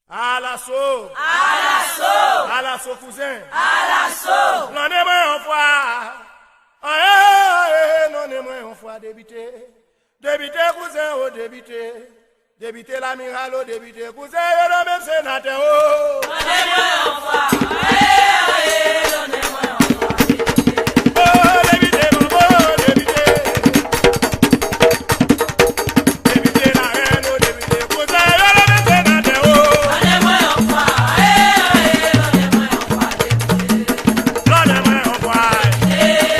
À l'assaut. À l'assaut. À l'assaut, cousin. À l'assaut. L'on est moins en foi. Non, est moins en foi, débité. Débité, cousin, oh, débité. Débité l'amiral, oh, débité. Cousin, oh, le même sénateur, oh. L'on est moins en foi. L'on est moins en foi. Oh, débité, maman, débité. Débité la reine, oh, débité. Cousin, oh, le même sénateur, oh. L'on est moins en foi. L'on est moins en foi. L'on est moins en foi.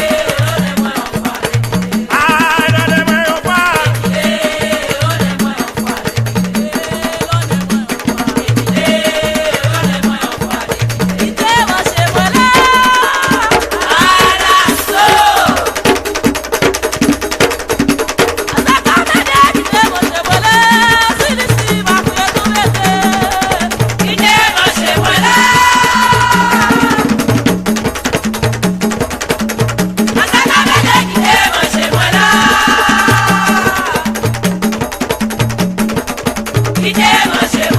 Manger,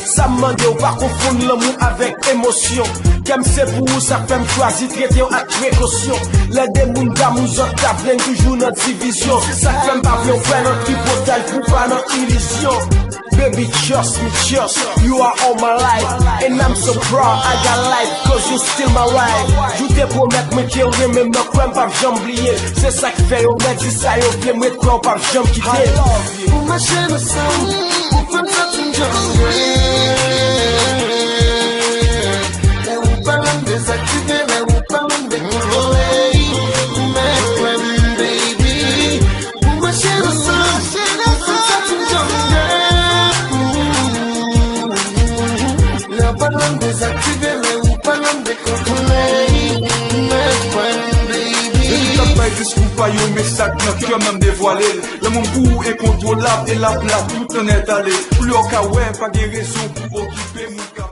Ça me demande ou pas confondre l'amour avec émotion. Comme c'est pour vous, ça fait me choisir traiter avec précaution. Les démons d'amour, j'en tape toujours notre division. Ça fait me pas bien faire notre tripotal pour pas notre illusion. Baby, trust me, you are all my life. And I'm so proud, I got life, cause you still my wife. Je te promets que me qu'il y même me crois pas jamais oublier. C'est ça qui fait, on m'a dit ça, et on fait me croire pas jamais quitter. Pour ma chaîne de sang, pour faire ça, tu me là où parlons désactiver, là où parlons décontrôler. Mais quoi, baby, pour ma chaîne de sang, pour faire ça, tu me là où parlons désactiver, là où parlons décontrôler. Mais quoi, baby. Discours pas yo message notre cœur même dévoilé. Le monde pour incontrôlable et la place tout en est allé. Plus au cas ouais pas de raison pour occuper mon cap.